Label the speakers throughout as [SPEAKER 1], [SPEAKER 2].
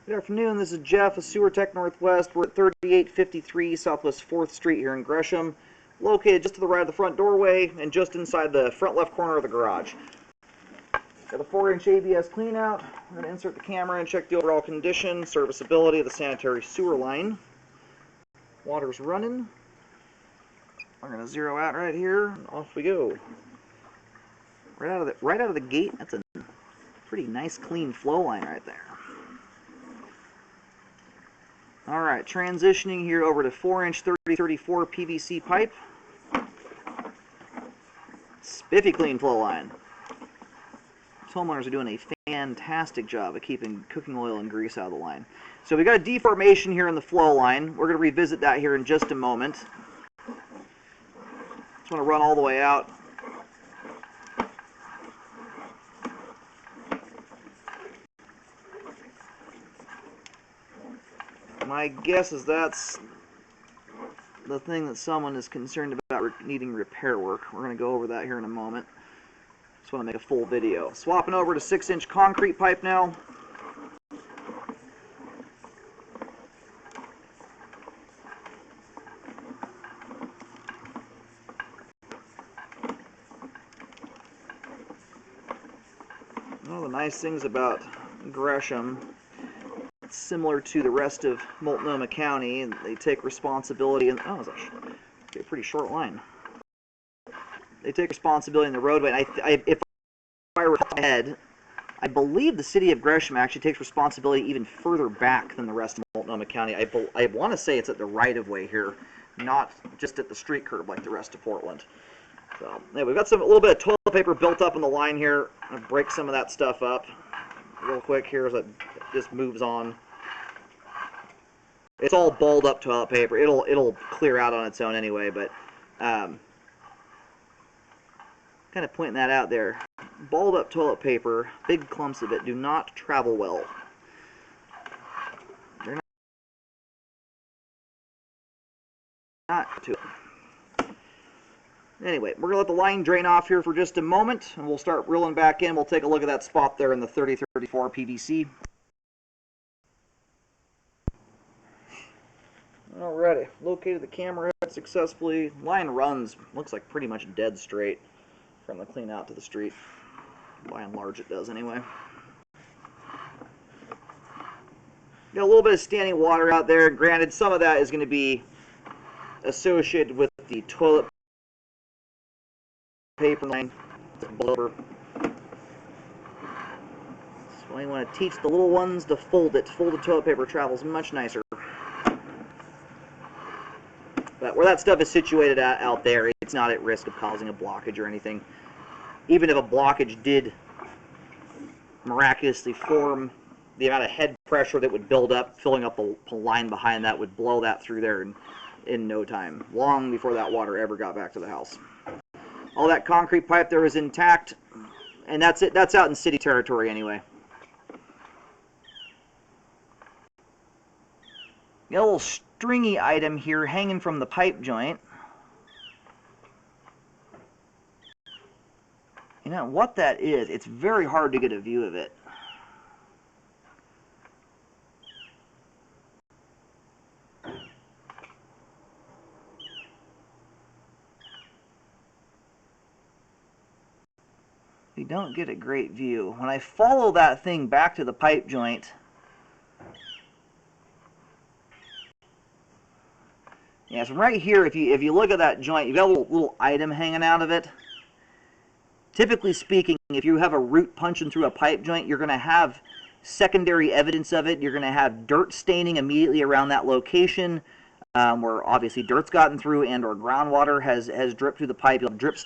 [SPEAKER 1] Good afternoon, this is Jeff of Sewer Tech Northwest. We're at 3853 Southwest 4th Street here in Gresham, located just to the right of the front doorway and just inside the front left corner of the garage. Got a 4-inch ABS cleanout. We're going to insert the camera and check the overall condition, serviceability of the sanitary sewer line. Water's running. We're going to zero out right here, and off we go. Right out of the gate, that's a pretty nice clean flow line right there. Alright, transitioning here over to 4-inch 3034 PVC pipe. Spiffy clean flow line. These homeowners are doing a fantastic job of keeping cooking oil and grease out of the line. So we got a deformation here in the flow line. We're going to revisit that here in just a moment. Just want to run all the way out. My guess is that's the thing that someone is concerned about needing repair work. We're going to go over that here in a moment. Just want to make a full video. Swapping over to 6-inch concrete pipe now. One of the nice things about Gresham, similar to the rest of Multnomah County, and they take responsibility. And oh, it's a pretty short line. They take responsibility in the roadway. And if I recall ahead, I believe the city of Gresham actually takes responsibility even further back than the rest of Multnomah County. I want to say it's at the right-of-way here, not just at the street curb like the rest of Portland. So yeah, we've got a little bit of toilet paper built up in the line here. I'm gonna break some of that stuff up real quick here as it just moves on. It's all balled up toilet paper. It'll clear out on its own anyway, but kind of pointing that out there. Balled up toilet paper, big clumps of it, do not travel well. They're not to it. Anyway, we're going to let the line drain off here for just a moment, and we'll start reeling back in. We'll take a look at that spot there in the 3034 PVC. Alrighty, located the camera head successfully. Line runs, looks like pretty much dead straight from the clean out to the street. By and large it does anyway. Got a little bit of standing water out there. Granted, some of that is going to be associated with the toilet paper line. So you want to teach the little ones to fold it. Folded toilet paper travels much nicer. But where that stuff is situated out there, it's not at risk of causing a blockage or anything. Even if a blockage did miraculously form, the amount of head pressure that would build up, filling up a line behind that, would blow that through there in no time, long before that water ever got back to the house. All that concrete pipe there is intact, and that's it. That's out in city territory anyway. Got a little stringy item here hanging from the pipe joint. You know what that is? It's very hard to get a view of it. You don't get a great view. When I follow that thing back to the pipe joint, yeah, so right here, if you look at that joint, you've got a little item hanging out of it. Typically speaking, if you have a root punching through a pipe joint, you're going to have secondary evidence of it. You're going to have dirt staining immediately around that location, where obviously dirt's gotten through and or groundwater has dripped through the pipe. You'll have drip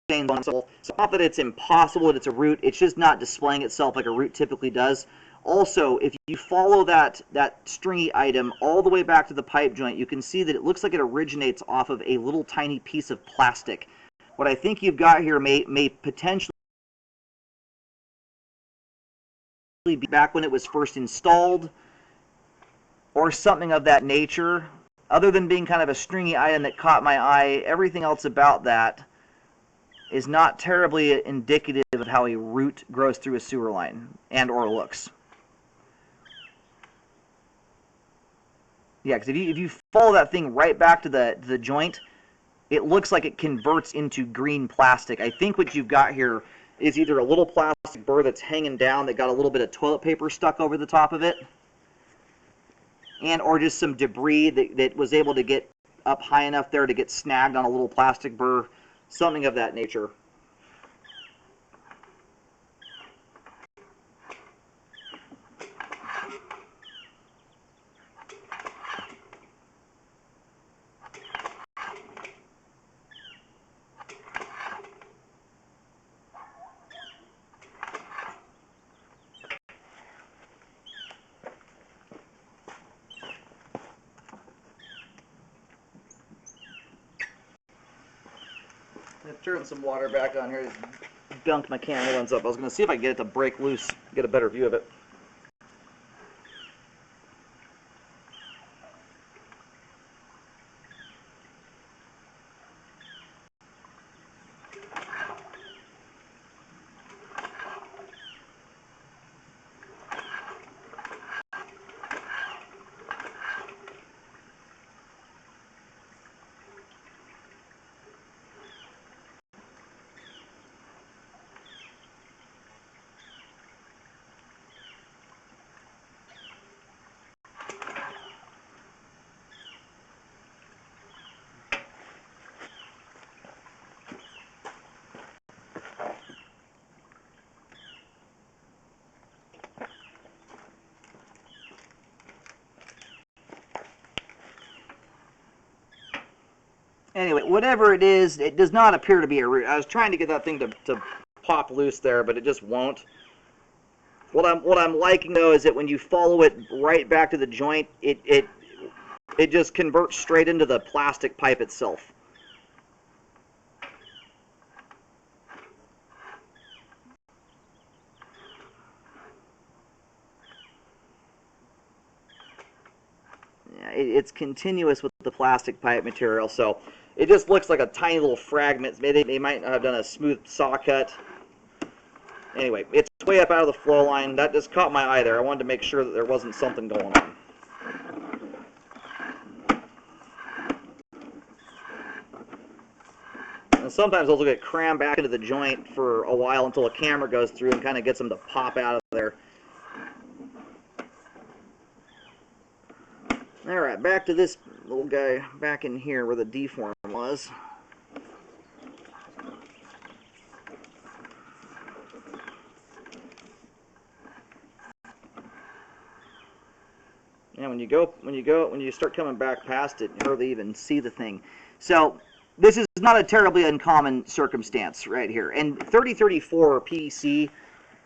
[SPEAKER 1] stains on it. So not that it's impossible that it's a root, it's just not displaying itself like a root typically does. Also, if you follow that stringy item all the way back to the pipe joint, you can see that it looks like it originates off of a little tiny piece of plastic. What I think you've got here may potentially be back when it was first installed, or something of that nature. Other than being kind of a stringy item that caught my eye, everything else about that is not terribly indicative of how a root grows through a sewer line and or looks. Yeah, because if you follow that thing right back to the joint, it looks like it converts into green plastic. I think what you've got here is either a little plastic burr that's hanging down that got a little bit of toilet paper stuck over the top of it, and or just some debris that was able to get up high enough there to get snagged on a little plastic burr, something of that nature. I've turned some water back on here. Dunked my camera lens up. I was going to see if I can get it to break loose, get a better view of it. Anyway, whatever it is, it does not appear to be a root. I was trying to get that thing to pop loose there, but it just won't. What I'm liking though is that when you follow it right back to the joint, it just converts straight into the plastic pipe itself. Yeah, it's continuous with the plastic pipe material, so it just looks like a tiny little fragment. Maybe they might not have done a smooth saw cut. Anyway, it's way up out of the flow line. That just caught my eye there. I wanted to make sure that there wasn't something going on. And sometimes those will get crammed back into the joint for a while until a camera goes through and kind of gets them to pop out of there. Alright, back to this little guy back in here where the deform was. And when you start coming back past it, you hardly even see the thing. So this is not a terribly uncommon circumstance right here. And 3034 PVC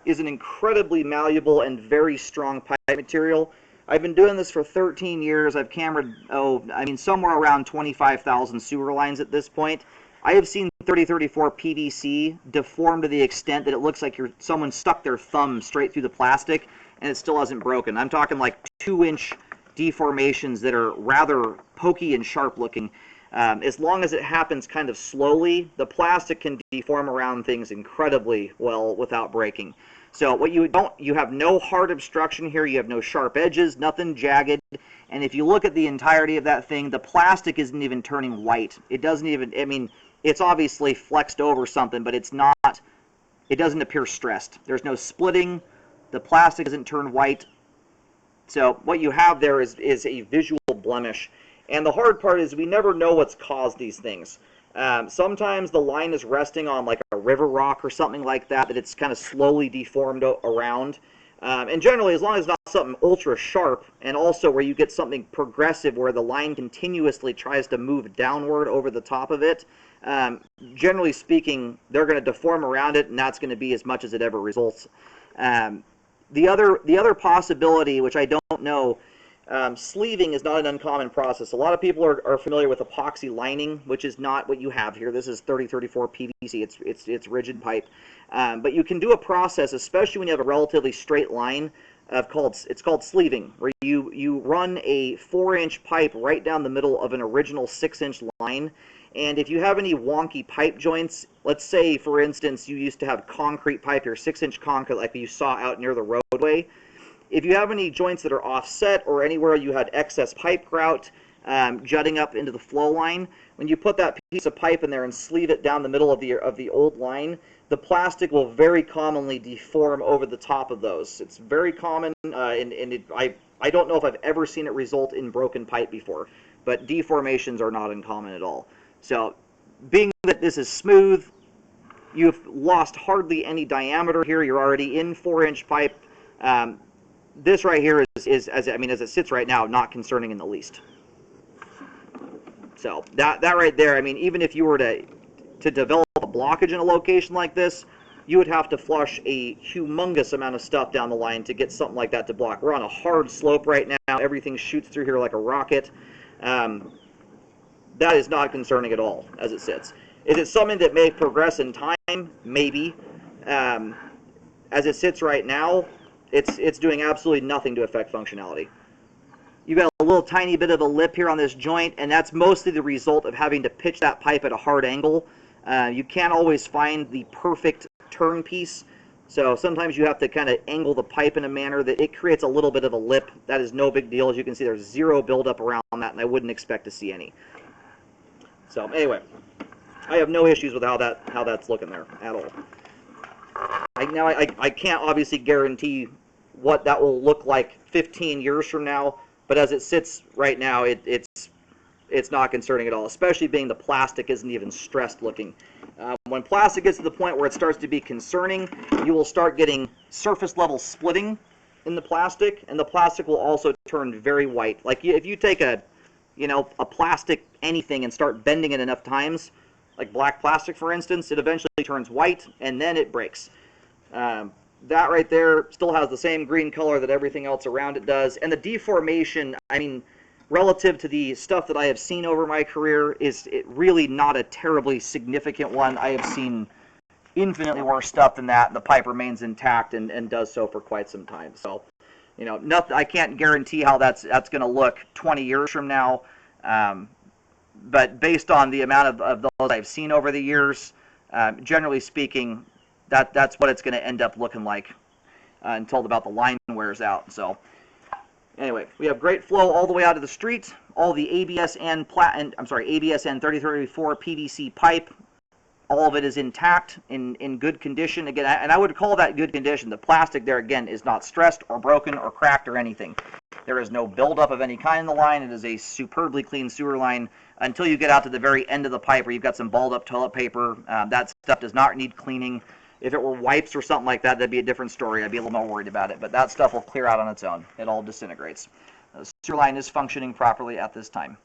[SPEAKER 1] is an incredibly malleable and very strong pipe material. I've been doing this for 13 years. I've cambered, somewhere around 25,000 sewer lines at this point. I have seen 3034 PVC deform to the extent that it looks like someone stuck their thumb straight through the plastic and it still hasn't broken. I'm talking like 2-inch deformations that are rather pokey and sharp looking. As long as it happens kind of slowly, the plastic can deform around things incredibly well without breaking. So what you have no hard obstruction here, you have no sharp edges, nothing jagged, and if you look at the entirety of that thing, the plastic isn't even turning white. It doesn't even, it's obviously flexed over something, but it doesn't appear stressed. There's no splitting, the plastic isn't turned white. So what you have there is a visual blemish. And the hard part is we never know what's caused these things. Sometimes the line is resting on like a river rock or something like that it's kind of slowly deformed around. And generally, as long as it's not something ultra sharp, and also where you get something progressive where the line continuously tries to move downward over the top of it, generally speaking, they're going to deform around it, and that's going to be as much as it ever results. The other possibility, which I don't know, sleeving is not an uncommon process. A lot of people are familiar with epoxy lining, which is not what you have here. This is 3034 PVC. It's rigid pipe. But you can do a process, especially when you have a relatively straight line, it's called sleeving, where you run a 4-inch pipe right down the middle of an original 6-inch line. And if you have any wonky pipe joints, let's say, for instance, you used to have concrete pipe here, 6-inch concrete like you saw out near the roadway, if you have any joints that are offset or anywhere you had excess pipe grout jutting up into the flow line, when you put that piece of pipe in there and sleeve it down the middle of the old line, the plastic will very commonly deform over the top of those. It's very common, I don't know if I've ever seen it result in broken pipe before, but deformations are not uncommon at all. So, being that this is smooth, you've lost hardly any diameter here. You're already in 4-inch pipe. This right here is as it sits right now, not concerning in the least. So that right there, I mean, even if you were to develop a blockage in a location like this, you would have to flush a humongous amount of stuff down the line to get something like that to block. We're on a hard slope right now. Everything shoots through here like a rocket. That is not concerning at all as it sits. Is it something that may progress in time? Maybe. As it sits right now, it's doing absolutely nothing to affect functionality. You've got a little tiny bit of a lip here on this joint, and that's mostly the result of having to pitch that pipe at a hard angle. You can't always find the perfect turn piece, so sometimes you have to kind of angle the pipe in a manner that it creates a little bit of a lip. That is no big deal. As you can see, there's zero buildup around that, and I wouldn't expect to see any. So anyway, I have no issues with how that's looking there at all. I can't obviously guarantee what that will look like 15 years from now, but as it sits right now, it's not concerning at all, especially being the plastic isn't even stressed looking. When plastic gets to the point where it starts to be concerning, you will start getting surface level splitting in the plastic, and the plastic will also turn very white. Like if you take a plastic anything and start bending it enough times, like black plastic for instance, it eventually turns white and then it breaks. That right there still has the same green color that everything else around it does, and the deformation, I mean, relative to the stuff that I have seen over my career, is really not a terribly significant one. I have seen infinitely worse stuff than that, and the pipe remains intact and does so for quite some time. So, I can't guarantee how that's going to look 20 years from now, but based on the amount of those I've seen over the years, generally speaking, that's what it's going to end up looking like until about the line wears out. So anyway, we have great flow all the way out to the street. All the ABS and ABS and 3034 PVC pipe, all of it is intact, in good condition. Again, and I would call that good condition. The plastic there, again, is not stressed or broken or cracked or anything. There is no buildup of any kind in the line. It is a superbly clean sewer line until you get out to the very end of the pipe where you've got some balled up toilet paper. That stuff does not need cleaning. If it were wipes or something like that, that'd be a different story. I'd be a little more worried about it. But that stuff will clear out on its own. It all disintegrates. The sewer line is functioning properly at this time.